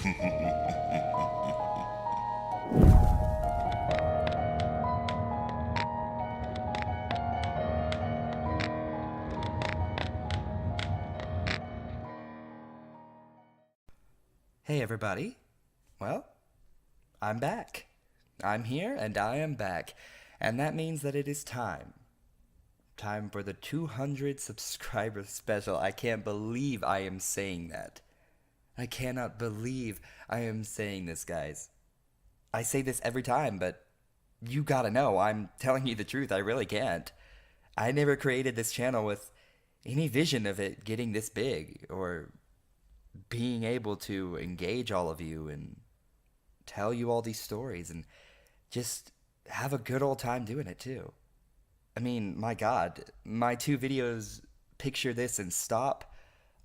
Hey everybody. Well, I'm back. I'm here and I am back. And that means that it is time. Time for the 200 subscriber special. I can't believe I am saying that. I cannot believe I am saying this, guys. I say this every time, but you gotta know, I'm telling you the truth. I really can't. I never created this channel with any vision of it getting this big or being able to engage all of you and tell you all these stories and just have a good old time doing it too. I mean, my God, my two videos, Picture This and Stop.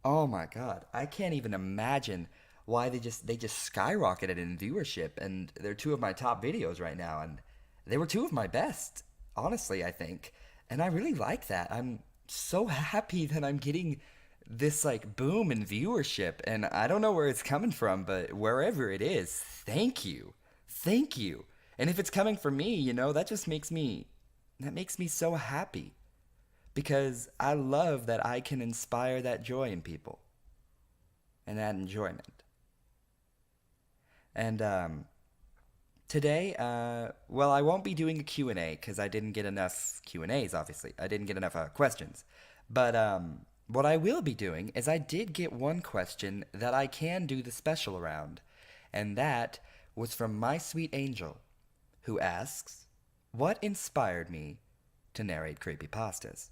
Oh my God, I can't even imagine why they just skyrocketed in viewership, and they're two of my top videos right now, and they were two of my best, honestly, I think. And I really like that. I'm so happy that I'm getting this like boom in viewership, and I don't know where it's coming from, but wherever it is, thank you. Thank you. And if it's coming from me, that makes me so happy because I love that I can inspire that joy in people and that enjoyment. And today, well, I won't be doing a Q&A because I didn't get enough Q&As, obviously. I didn't get enough questions. But what I will be doing is I did get one question that I can do the special around, and that was from My Sweet Angel, who asks, what inspired me to narrate creepypastas?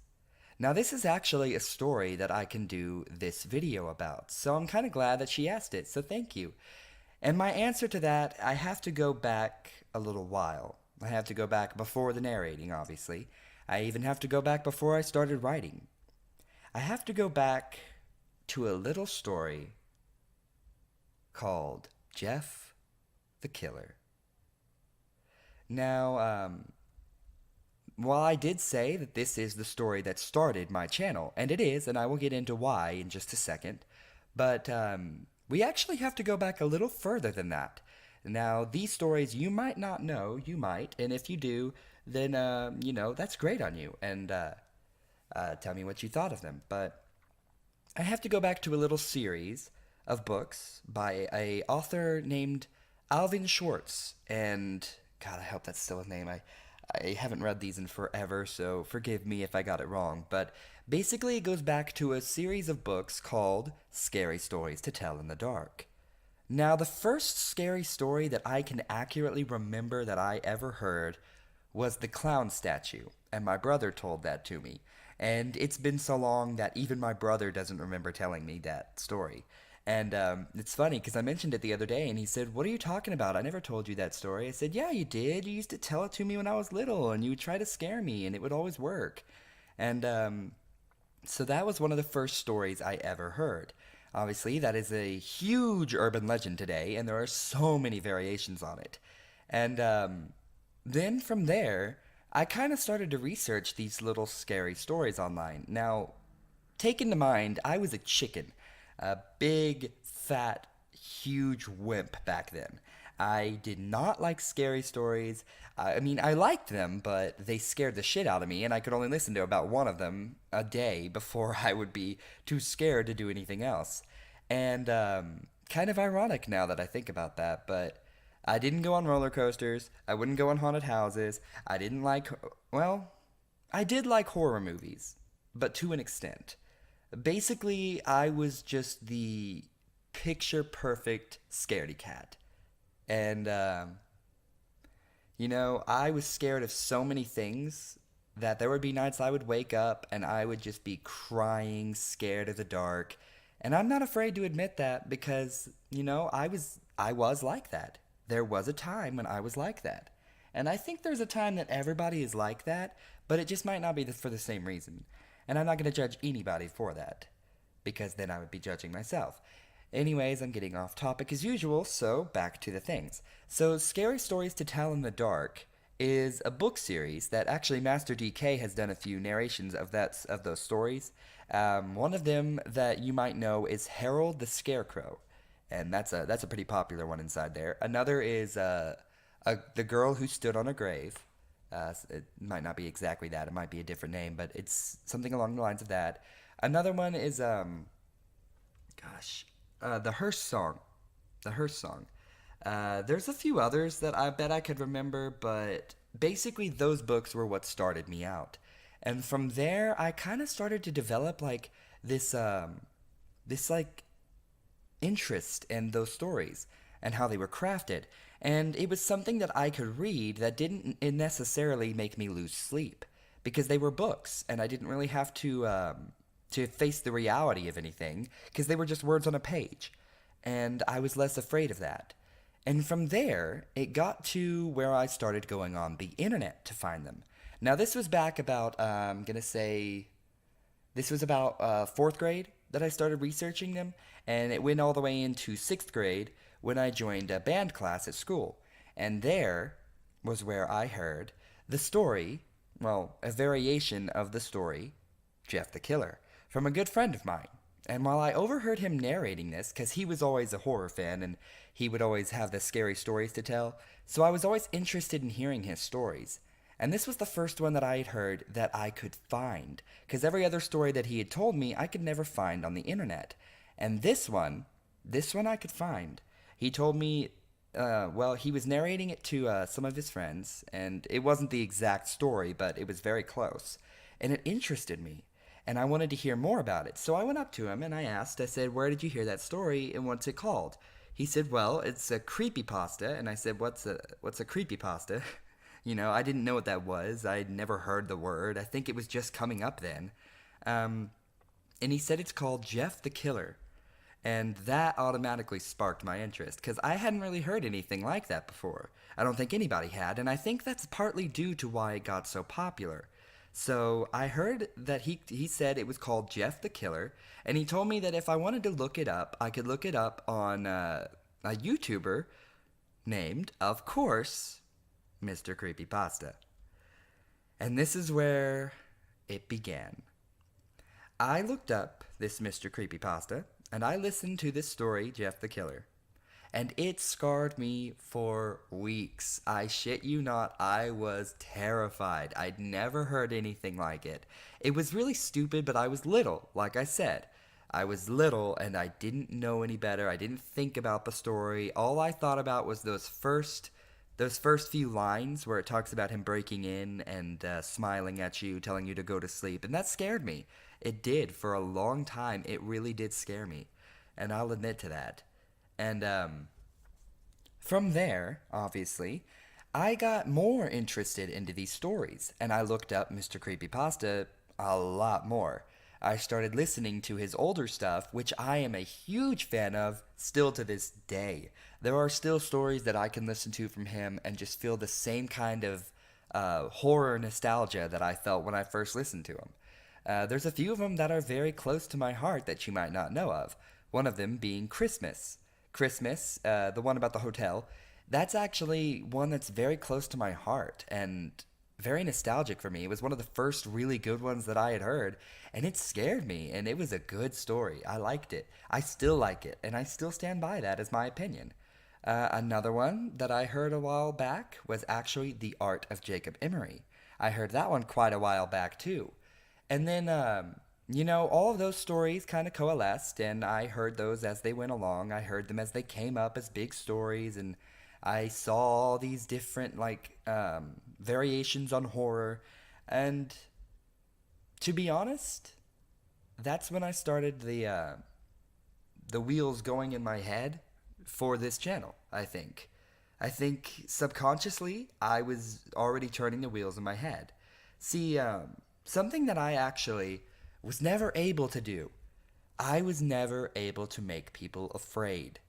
Now, this is actually a story that I can do this video about, so I'm kind of glad that she asked it, so thank you. And my answer to that, I have to go back a little while. I have to go back before the narrating, obviously. I even have to go back before I started writing. I have to go back to a little story called Jeff the Killer. Now, while I did say that this is the story that started my channel, and it is, and I will get into why in just a second, but we actually have to go back a little further than that. Now, these stories you might not know, you might, and if you do, then, that's great on you, and tell me what you thought of them. But I have to go back to a little series of books by a author named Alvin Schwartz, and God, I hope that's still his name. I haven't read these in forever, so forgive me if I got it wrong. But basically, it goes back to a series of books called Scary Stories to Tell in the Dark. Now, the first scary story that I can accurately remember that I ever heard was the clown statue, and my brother told that to me. And it's been so long that even my brother doesn't remember telling me that story. And it's funny because I mentioned it the other day, and he said, what are you talking about? I never told you that story. I said, yeah, you did. You used to tell it to me when I was little, and you would try to scare me, and it would always work. And so that was one of the first stories I ever heard. Obviously, that is a huge urban legend today, and there are so many variations on it. And then from there, I kind of started to research these little scary stories online. Now, take into mind, I was a chicken. A big, fat, huge wimp back then. I did not like scary stories. I mean, I liked them, but they scared the shit out of me, and I could only listen to about one of them a day before I would be too scared to do anything else. And kind of ironic now that I think about that, but I didn't go on roller coasters. I wouldn't go on haunted houses. I didn't like, well, I did like horror movies, but to an extent. Basically, I was just the picture-perfect scaredy cat. And, I was scared of so many things that there would be nights I would wake up and I would just be crying, scared of the dark. And I'm not afraid to admit that because, I was like that. There was a time when I was like that. And I think there's a time that everybody is like that, but it just might not be for the same reason. And I'm not going to judge anybody for that, because then I would be judging myself. Anyways, I'm getting off topic as usual, so back to the things. So, Scary Stories to Tell in the Dark is a book series that actually Master DK has done a few narrations of those stories. One of them that you might know is Harold the Scarecrow. and that's a pretty popular one inside there. Another is The Girl Who Stood on a Grave. It might not be exactly that. It might be a different name, but it's something along the lines of that. Another one is the Hearst Song. The Hearst Song. There's a few others that I bet I could remember, but basically those books were what started me out. And from there, I kind of started to develop like this like interest in those stories and how they were crafted. And it was something that I could read that didn't necessarily make me lose sleep because they were books and I didn't really have to face the reality of anything because they were just words on a page. And I was less afraid of that. And from there, it got to where I started going on the internet to find them. Now, this was back about, I'm going to say, this was about fourth grade that I started researching them, and it went all the way into sixth grade when I joined a band class at school. And there was where I heard the story, well, a variation of the story, Jeff the Killer, from a good friend of mine. And while I overheard him narrating this, because he was always a horror fan and he would always have the scary stories to tell, so I was always interested in hearing his stories. And this was the first one that I had heard that I could find, because every other story that he had told me I could never find on the internet. And this one I could find. He told me, he was narrating it to some of his friends, and it wasn't the exact story, but it was very close. And it interested me, and I wanted to hear more about it. So I went up to him and I said, where did you hear that story and what's it called? He said, well, it's a creepypasta. And I said, what's a creepypasta? You know, I didn't know what that was. I'd never heard the word. I think it was just coming up then. And he said it's called Jeff the Killer. And that automatically sparked my interest, because I hadn't really heard anything like that before. I don't think anybody had, and I think that's partly due to why it got so popular. So I heard that he said it was called Jeff the Killer, and he told me that if I wanted to look it up, I could look it up on a YouTuber named, of course, Mr. Creepypasta. And this is where it began. I looked up this Mr. Creepypasta, and I listened to this story, Jeff the Killer. And it scarred me for weeks. I shit you not, I was terrified. I'd never heard anything like it. It was really stupid, but I was little, like I said. I was little, and I didn't know any better. I didn't think about the story. All I thought about was those first few lines where it talks about him breaking in and smiling at you, telling you to go to sleep. And that scared me. It did. For a long time, it really did scare me. And I'll admit to that. And from there, obviously, I got more interested into these stories. And I looked up Mr. Creepypasta a lot more. I started listening to his older stuff, which I am a huge fan of still to this day. There are still stories that I can listen to from him and just feel the same kind of horror nostalgia that I felt when I first listened to him. There's a few of them that are very close to my heart that you might not know of. One of them being Christmas. Christmas, the one about the hotel, that's actually one that's very close to my heart and very nostalgic for me. It was one of the first really good ones that I had heard, and it scared me, and it was a good story. I liked it. I still like it, and I still stand by that as my opinion. Another one that I heard a while back was actually The Art of Jacob Emery. I heard that one quite a while back, too. And then, all of those stories kind of coalesced, and I heard those as they went along. I heard them as they came up as big stories, and I saw all these different, variations on horror. And to be honest, that's when I started the wheels going in my head for this channel, I think. I think subconsciously, I was already turning the wheels in my head. See, something that I actually was never able to do. I was never able to make people afraid.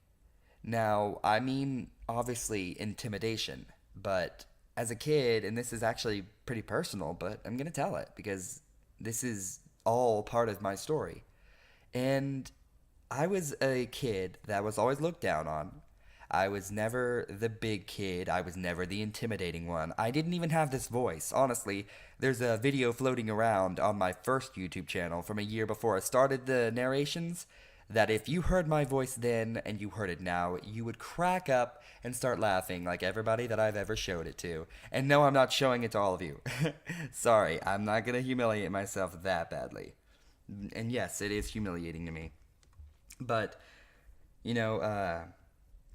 Now, I mean, obviously, intimidation, but as a kid, and this is actually pretty personal, but I'm going to tell it because this is all part of my story. And I was a kid that was always looked down on. I was never the big kid. I was never the intimidating one. I didn't even have this voice. Honestly, there's a video floating around on my first YouTube channel from a year before I started the narrations that if you heard my voice then and you heard it now, you would crack up and start laughing like everybody that I've ever showed it to. And no, I'm not showing it to all of you. Sorry, I'm not going to humiliate myself that badly. And yes, it is humiliating to me. But, you know,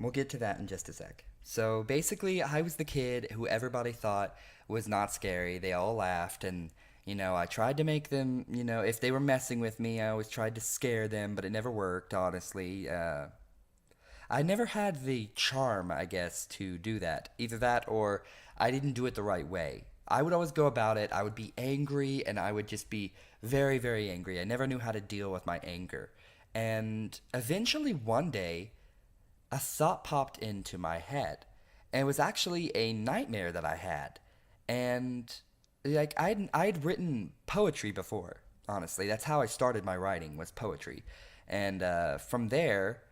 we'll get to that in just a sec. So basically, I was the kid who everybody thought was not scary. They all laughed, and I tried to make them, if they were messing with me, I always tried to scare them, but it never worked, honestly. I never had the charm, I guess, to do that. Either that or I didn't do it the right way. I would always go about it. I would be angry, and I would just be very, very angry. I never knew how to deal with my anger. And eventually, one day, a thought popped into my head. And it was actually a nightmare that I had. And like I'd written poetry before, honestly. That's how I started my writing, was poetry. And from there,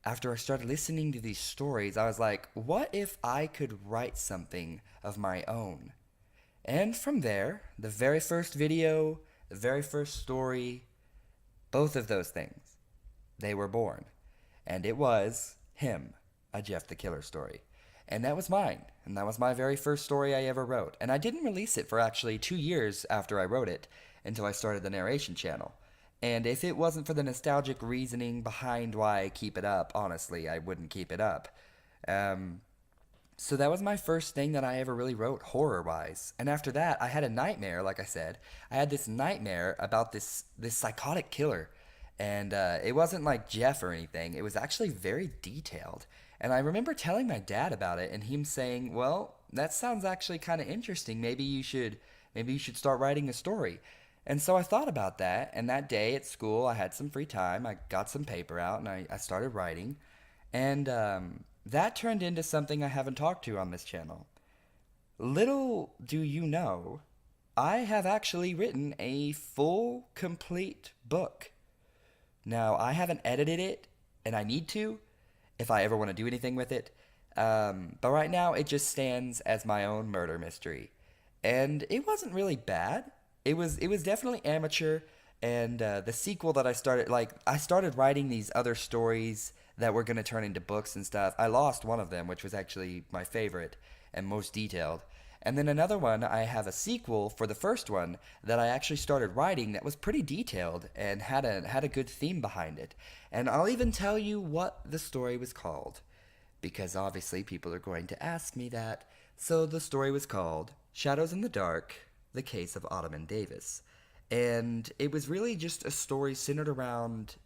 after I started listening to these stories, I was like, what if I could write something of my own? And from there, the very first video, the very first story, both of those things, they were born. And it was him, a Jeff the Killer story. And that was mine. And that was my very first story I ever wrote. And I didn't release it for actually 2 years after I wrote it, until I started the narration channel. And if it wasn't for the nostalgic reasoning behind why I keep it up, honestly, I wouldn't keep it up. So that was my first thing that I ever really wrote, horror-wise. And after that, I had a nightmare, like I said. I had this nightmare about this psychotic killer. And it wasn't like Jeff or anything. It was actually very detailed. And I remember telling my dad about it, and him saying, well, that sounds actually kind of interesting. Maybe you should start writing a story. And so I thought about that, and that day at school, I had some free time. I got some paper out, and I started writing. And that turned into something I haven't talked to on this channel. Little do you know, I have actually written a full, complete book. Now, I haven't edited it, and I need to, if I ever want to do anything with it. But right now, it just stands as my own murder mystery. And it wasn't really bad. It was definitely amateur, and the sequel that I started writing these other stories that were going to turn into books and stuff. I lost one of them, which was actually my favorite and most detailed. And then another one, I have a sequel for the first one that I actually started writing that was pretty detailed and had a good theme behind it. And I'll even tell you what the story was called, because obviously people are going to ask me that. So the story was called Shadows in the Dark, The Case of Ottoman Davis. And it was really just a story centered around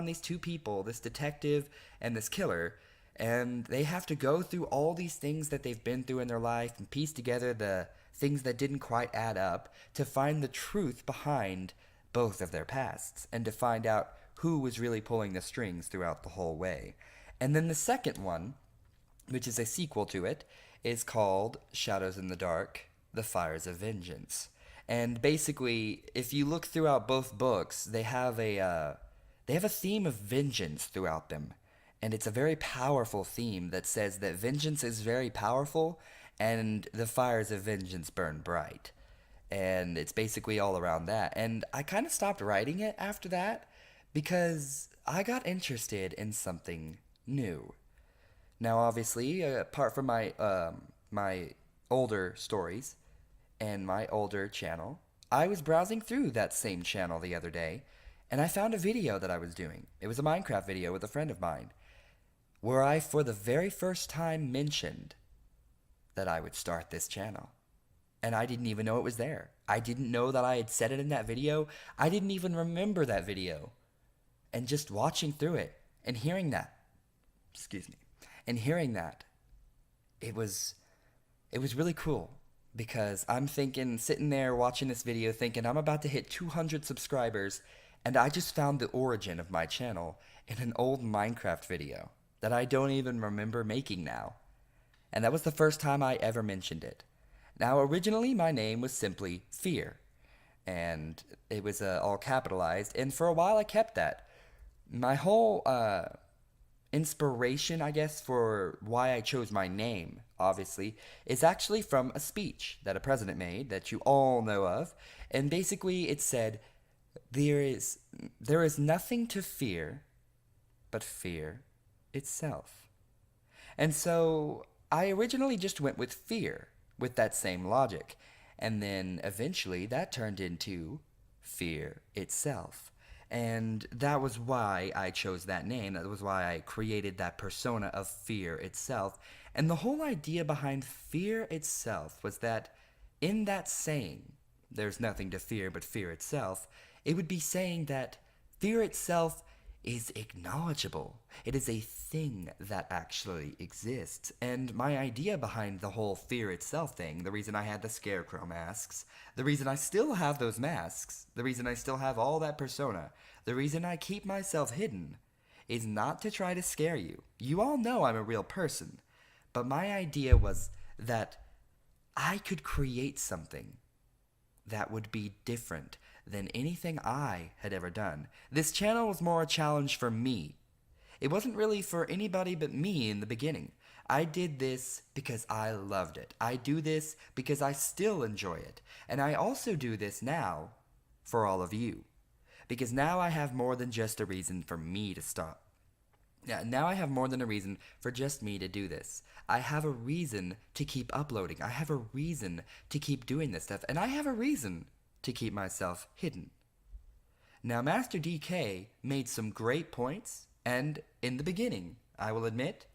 these two people, this detective and this killer. And they have to go through all these things that they've been through in their life and piece together the things that didn't quite add up to find the truth behind both of their pasts and to find out who was really pulling the strings throughout the whole way. And then the second one, which is a sequel to it, is called Shadows in the Dark, The Fires of Vengeance. And basically, if you look throughout both books, they have a theme of vengeance throughout them. And it's a very powerful theme that says that vengeance is very powerful and the fires of vengeance burn bright. And it's basically all around that. And I kind of stopped writing it after that because I got interested in something new. Now, obviously, apart from my older stories and my older channel, I was browsing through that same channel the other day, and I found a video that I was doing. It was a Minecraft video with a friend of mine, where I, for the very first time, mentioned that I would start this channel. And I didn't even know it was there. I didn't know that I had said it in that video. I didn't even remember that video. And just watching through it and hearing that, it was really cool. Because I'm thinking, sitting there watching this video thinking I'm about to hit 200 subscribers, and I just found the origin of my channel in an old Minecraft video that I don't even remember making now. And that was the first time I ever mentioned it. Now, originally my name was simply Fear, and it was all capitalized, and for a while I kept that. My whole inspiration, I guess, for why I chose my name, obviously, is actually from a speech that a president made that you all know of. And basically it said, there is nothing to fear but fear itself. And so I originally just went with fear, with that same logic. And then eventually that turned into fear itself. And that was why I chose that name. That was why I created that persona of fear itself. And the whole idea behind fear itself was that in that saying, there's nothing to fear but fear itself, it would be saying that fear itself is acknowledgeable. It is a thing that actually exists. And my idea behind the whole fear itself thing, the reason I had the scarecrow masks, the reason I still have those masks, the reason I still have all that persona, the reason I keep myself hidden, is not to try to scare you. You all know I'm a real person. But my idea was that I could create something that would be different than anything I had ever done. This channel was more a challenge for me. It wasn't really for anybody but me in the beginning. I did this because I loved it. I do this because I still enjoy it. And I also do this now for all of you. Because now I have more than just a reason for me to stop. Yeah, now I have more than a reason for just me to do this. I have a reason to keep uploading. I have a reason to keep doing this stuff. And I have a reason to keep myself hidden. Now, Master DK made some great points, and in the beginning, I will admit,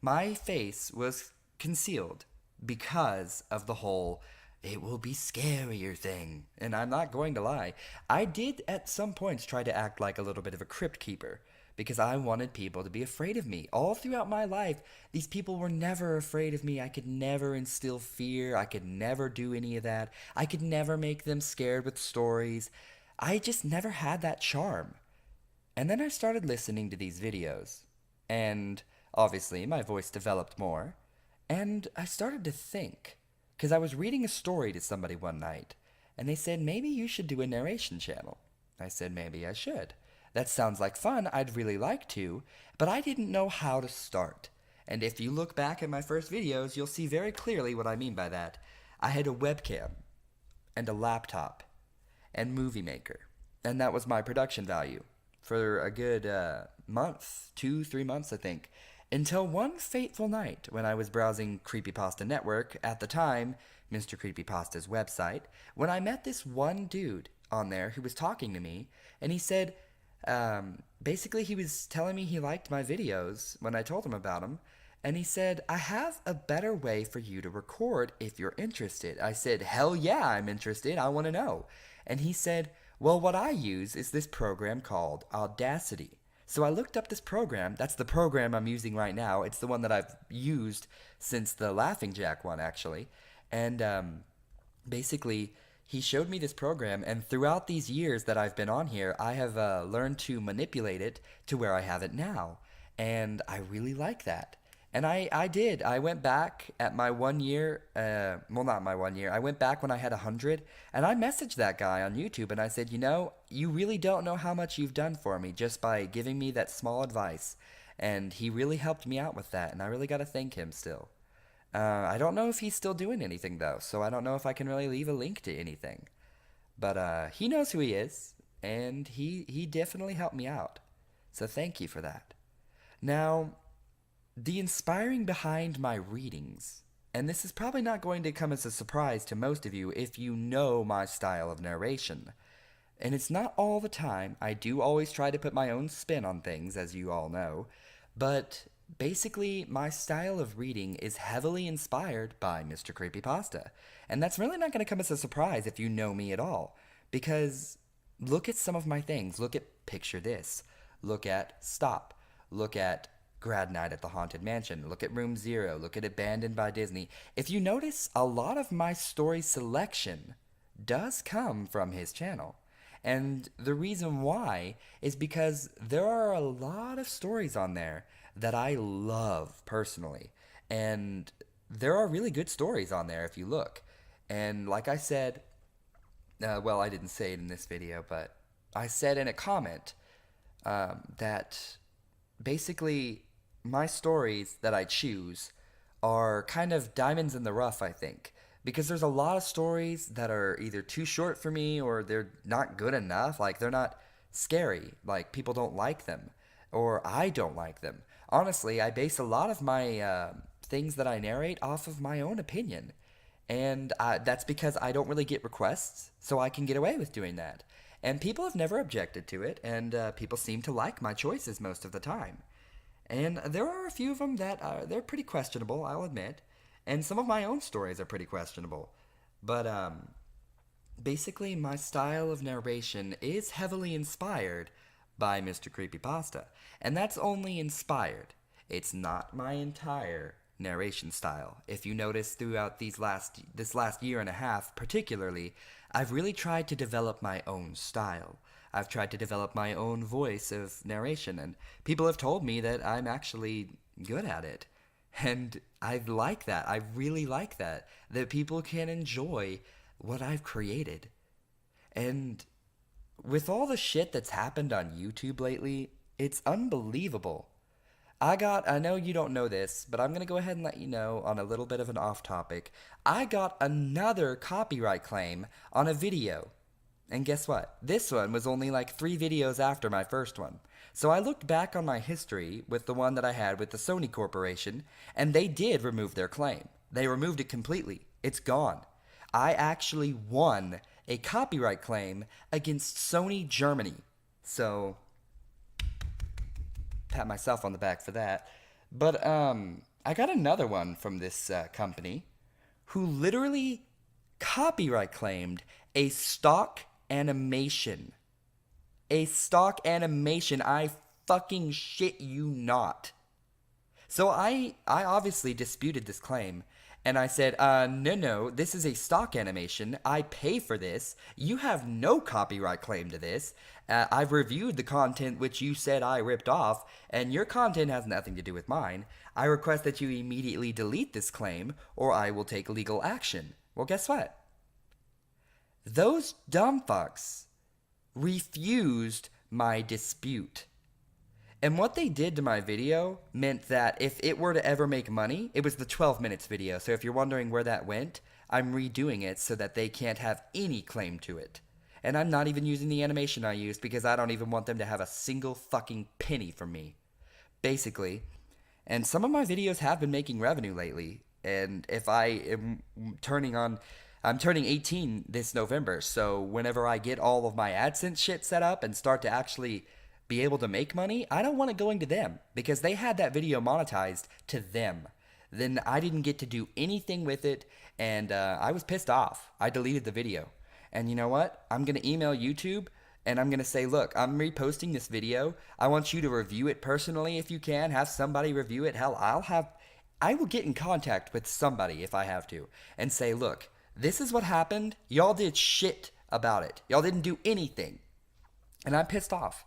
my face was concealed because of the whole "it will be scarier" thing. And I'm not going to lie, I did at some points try to act like a little bit of a crypt keeper, because I wanted people to be afraid of me. All throughout my life, these people were never afraid of me. I could never instill fear. I could never do any of that. I could never make them scared with stories. I just never had that charm. And then I started listening to these videos. And obviously, my voice developed more. And I started to think. Because I was reading a story to somebody one night. And they said, maybe you should do a narration channel. I said, maybe I should. That sounds like fun, I'd really like to, but I didn't know how to start. And if you look back at my first videos, you'll see very clearly what I mean by that. I had a webcam, and a laptop, and Movie Maker, and that was my production value for a good month, 2-3 months I think, until one fateful night when I was browsing Creepypasta Network, at the time, Mr. Creepypasta's website, when I met this one dude on there who was talking to me, and he said, basically he was telling me he liked my videos when I told him about them, and he said, I have a better way for you to record if you're interested. I said, hell yeah, I'm interested, I want to know. And he said, well, what I use is this program called Audacity. So I looked up this program. That's the program I'm using right now. It's the one that I've used since the Laughing Jack one, actually. And basically, he showed me this program, and throughout these years that I've been on here, I have learned to manipulate it to where I have it now. And I really like that. And I did. I went back at my 1 year, well, not my 1 year. I went back when I had 100, and I messaged that guy on YouTube, and I said, you know, you really don't know how much you've done for me just by giving me that small advice. And he really helped me out with that, and I really got to thank him still. I don't know if he's still doing anything, though, so I don't know if I can really leave a link to anything. But he knows who he is, and he definitely helped me out. So thank you for that. Now, the inspiring behind my readings, and this is probably not going to come as a surprise to most of you if you know my style of narration. And it's not all the time. I do always try to put my own spin on things, as you all know, but basically, my style of reading is heavily inspired by Mr. Creepypasta. And that's really not going to come as a surprise if you know me at all. Because look at some of my things. Look at Picture This. Look at Stop. Look at Grad Night at the Haunted Mansion. Look at Room Zero. Look at Abandoned by Disney. If you notice, a lot of my story selection does come from his channel. And the reason why is because there are a lot of stories on there that I love personally. And there are really good stories on there if you look. And like I said, well, I didn't say it in this video, but I said in a comment that basically my stories that I choose are kind of diamonds in the rough, I think. Because there's a lot of stories that are either too short for me or they're not good enough. Like, they're not scary. Like, people don't like them. or I don't like them. Honestly, I base a lot of my things that I narrate off of my own opinion. And that's because I don't really get requests, so I can get away with doing that. And people have never objected to it, and people seem to like my choices most of the time. And there are a few of them that they're pretty questionable, I'll admit. And some of my own stories are pretty questionable. But basically, my style of narration is heavily inspired by Mr. Creepypasta. And that's only inspired. It's not my entire narration style. If you notice throughout this last year and a half particularly, I've really tried to develop my own style. I've tried to develop my own voice of narration, and people have told me that I'm actually good at it. And I like that. I really like that. That people can enjoy what I've created. And with all the shit that's happened on YouTube lately, it's unbelievable. I know you don't know this, but I'm going to go ahead and let you know on a little bit of an off topic. I got another copyright claim on a video. And guess what? This one was only like 3 videos after my first one. So I looked back on my history with the one that I had with the Sony Corporation, and they did remove their claim. They removed it completely. It's gone. I actually won a copyright claim against Sony Germany. So pat myself on the back for that. But I got another one from this company who literally copyright claimed a stock animation. A stock animation. I fucking shit you not. So I obviously disputed this claim. And I said, no, this is a stock animation. I pay for this. You have no copyright claim to this. I've reviewed the content which you said I ripped off, and your content has nothing to do with mine. I request that you immediately delete this claim, or I will take legal action. Well, guess what? Those dumb fucks refused my dispute. And what they did to my video meant that if it were to ever make money, it was the 12 minutes video. So if you're wondering where that went, I'm redoing it so that they can't have any claim to it. And I'm not even using the animation I used because I don't even want them to have a single fucking penny from me. Basically. And some of my videos have been making revenue lately. And if I am I'm turning 18 this November. So whenever I get all of my AdSense shit set up and start to actually be able to make money, I don't want it going to them because they had that video monetized to them. Then I didn't get to do anything with it, and I was pissed off. I deleted the video. And you know what? I'm going to email YouTube, and I'm going to say, look, I'm reposting this video. I want you to review it personally if you can. Have somebody review it. Hell, I will get in contact with somebody if I have to and say, look, this is what happened. Y'all did shit about it. Y'all didn't do anything. And I'm pissed off.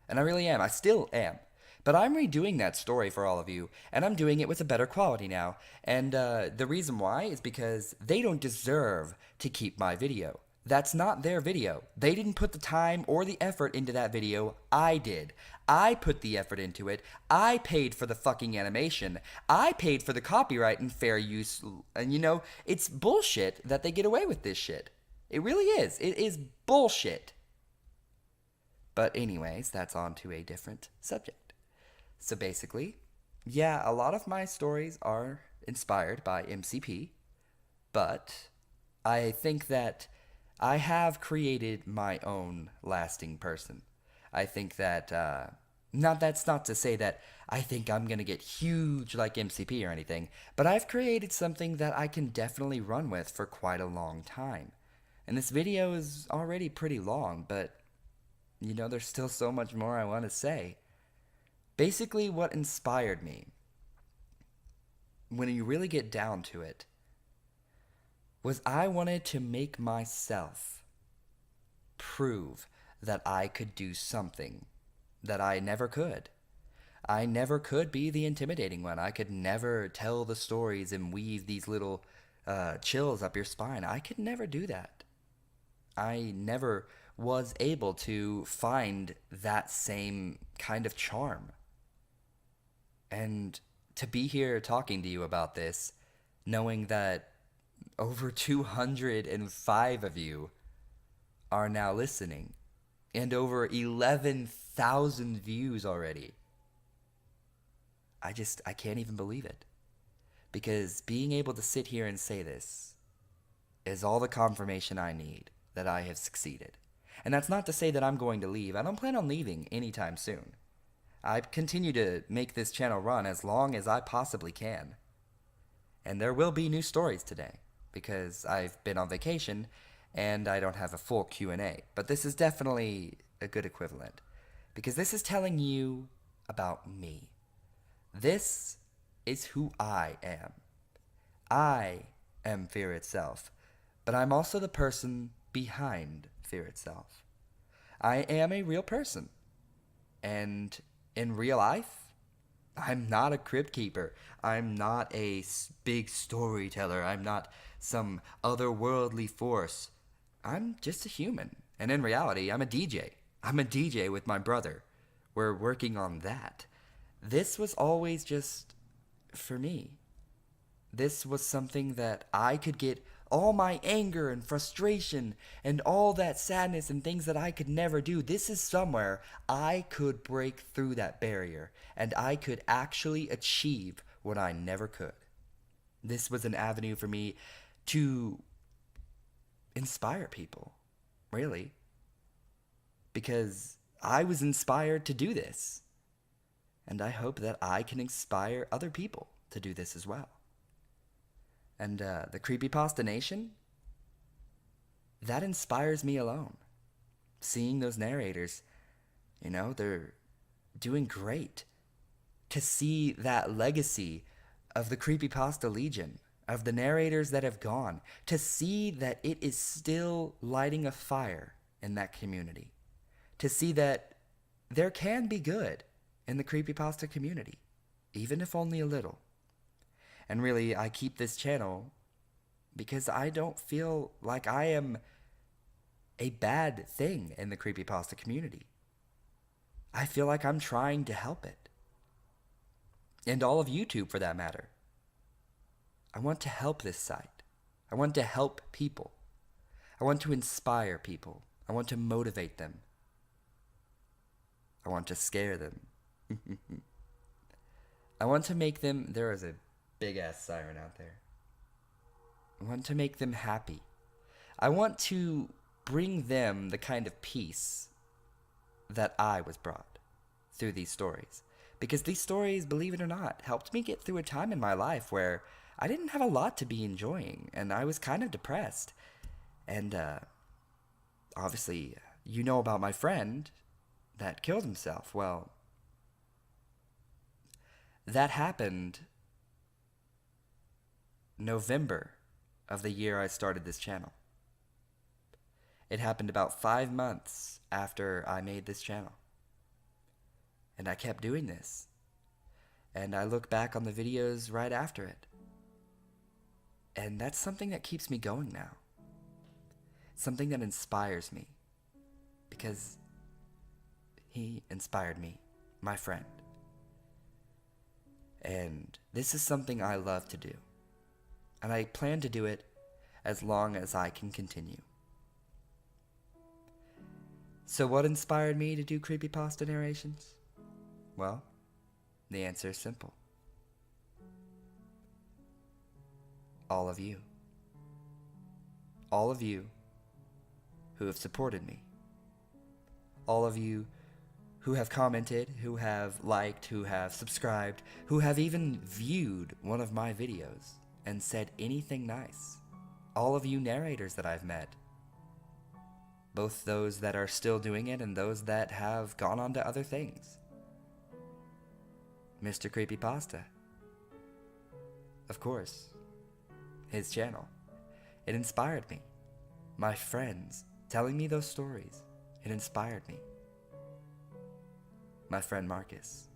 And I really am. I still am. But I'm redoing that story for all of you, and I'm doing it with a better quality now. And the reason why is because they don't deserve to keep my video. That's not their video. They didn't put the time or the effort into that video. I did. I put the effort into it. I paid for the fucking animation. I paid for the copyright and fair use. And you know, it's bullshit that they get away with this shit. It really is. It is bullshit. But anyways, that's on to a different subject. So basically, yeah, a lot of my stories are inspired by MCP, but I think that I have created my own lasting person. I think that, that's not to say that I think I'm going to get huge like MCP or anything, but I've created something that I can definitely run with for quite a long time. And this video is already pretty long, but you know, there's still so much more I want to say. Basically, what inspired me, when you really get down to it, was I wanted to make myself prove that I could do something that I never could. I never could be the intimidating one. I could never tell the stories and weave these little chills up your spine. I could never do that. I never was able to find that same kind of charm. And to be here talking to you about this, knowing that over 205 of you are now listening, and over 11,000 views already. I can't even believe it. Because being able to sit here and say this is all the confirmation I need that I have succeeded. And that's not to say that I'm going to leave. I don't plan on leaving anytime soon. I continue to make this channel run as long as I possibly can. And there will be new stories today, because I've been on vacation and I don't have a full Q&A. But this is definitely a good equivalent, because this is telling you about me. This is who I am. I am fear itself, but I'm also the person behind fear itself. I am a real person, and in real life, I'm not a crypt keeper. I'm not a big storyteller. I'm not some otherworldly force. I'm just a human. And in reality, I'm a DJ. I'm a DJ with my brother. We're working on that. This was always just for me. This was something that I could get all my anger and frustration and all that sadness and things that I could never do. This is somewhere I could break through that barrier and I could actually achieve what I never could. This was an avenue for me to inspire people, really, because I was inspired to do this. And I hope that I can inspire other people to do this as well. And the Creepypasta Nation, that inspires me alone. Seeing those narrators, they're doing great. To see that legacy of the Creepypasta Legion, of the narrators that have gone, to see that it is still lighting a fire in that community. To see that there can be good in the Creepypasta community, even if only a little. And really, I keep this channel because I don't feel like I am a bad thing in the Creepypasta community. I feel like I'm trying to help it. And all of YouTube, for that matter. I want to help this site. I want to help people. I want to inspire people. I want to motivate them. I want to scare them. I want to make them... There is a big-ass siren out there. I want to make them happy. I want to bring them the kind of peace that I was brought through these stories. Because these stories, believe it or not, helped me get through a time in my life where I didn't have a lot to be enjoying, and I was kind of depressed. And obviously, you know about my friend that killed himself. Well, that happened November of the year I started this channel. It happened about 5 months after I made this channel. And I kept doing this. And I look back on the videos right after it. And that's something that keeps me going now. Something that inspires me. Because he inspired me, my friend. And this is something I love to do. And I plan to do it as long as I can continue. So what inspired me to do creepypasta narrations? Well, the answer is simple. All of you. All of you who have supported me. All of you who have commented, who have liked, who have subscribed, who have even viewed one of my videos and said anything nice. All of you narrators that I've met. Both those that are still doing it and those that have gone on to other things. Mr. Creepypasta. Of course. His channel. It inspired me. My friends telling me those stories. It inspired me. My friend Marcus.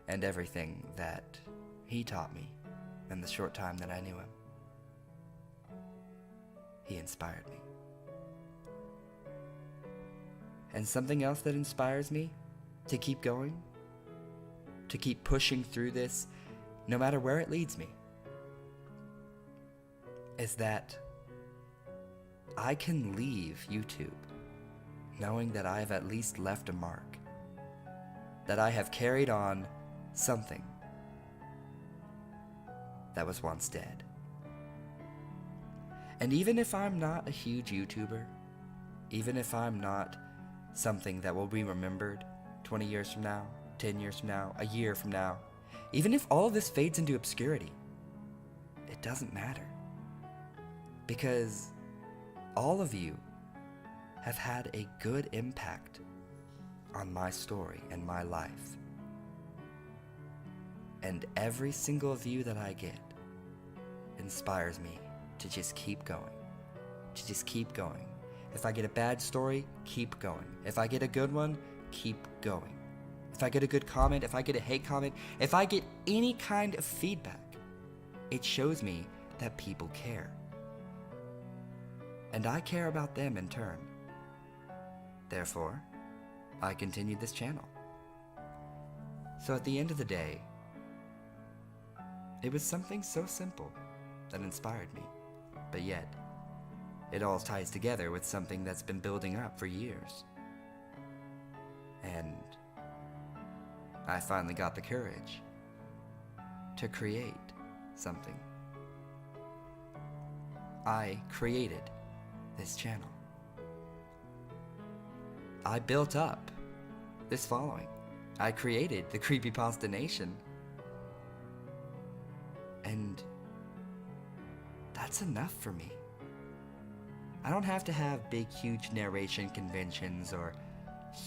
And everything that he taught me in the short time that I knew him. He inspired me. And something else that inspires me to keep going, to keep pushing through this, no matter where it leads me, is that I can leave YouTube knowing that I've at least left a mark. that I have carried on something that was once dead. And even if I'm not a huge YouTuber, even if I'm not something that will be remembered 20 years from now, 10 years from now, a year from now, even if all of this fades into obscurity, it doesn't matter. Because all of you have had a good impact on my story and my life. And every single view that I get inspires me to just keep going. To just keep going. If I get a bad story, keep going. If I get a good one, keep going. If I get a good comment, if I get a hate comment, if I get any kind of feedback, it shows me that people care. And I care about them in turn. Therefore, I continue this channel. So at the end of the day, it was something so simple that inspired me, but yet, it all ties together with something that's been building up for years. And I finally got the courage to create something. I created this channel. I built up this following. I created the Creepypasta Nation. And that's enough for me. I don't have to have big, huge narration conventions or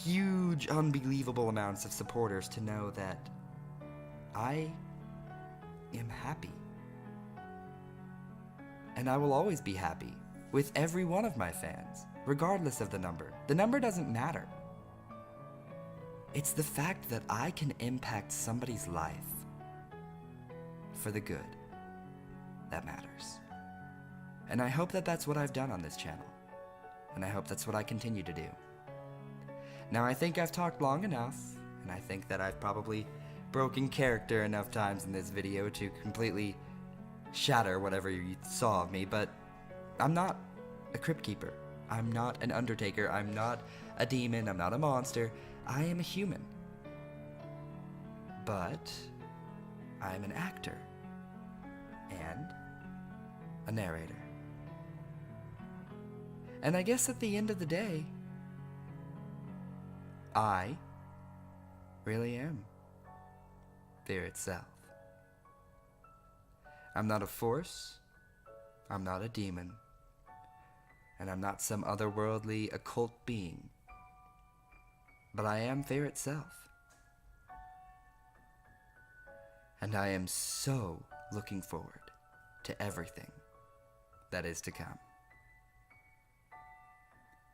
huge, unbelievable amounts of supporters to know that I am happy. And I will always be happy with every one of my fans, regardless of the number. The number doesn't matter. It's the fact that I can impact somebody's life for the good that matters. And I hope that that's what I've done on this channel. And I hope that's what I continue to do. Now, I think I've talked long enough, and I think that I've probably broken character enough times in this video to completely shatter whatever you saw of me, but I'm not a crypt keeper. I'm not an undertaker. I'm not a demon. I'm not a monster. I am a human. But I'm an actor and a narrator. And I guess at the end of the day, I really am fear itself. I'm not a force, I'm not a demon, and I'm not some otherworldly occult being, but I am fear itself. And I am so looking forward to everything that is to come.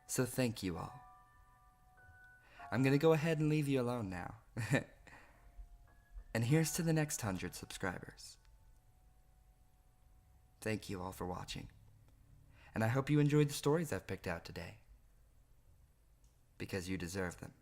So thank you all. I'm gonna go ahead and leave you alone now. And here's to the next 100 subscribers. Thank you all for watching. And I hope you enjoyed the stories I've picked out today. Because you deserve them.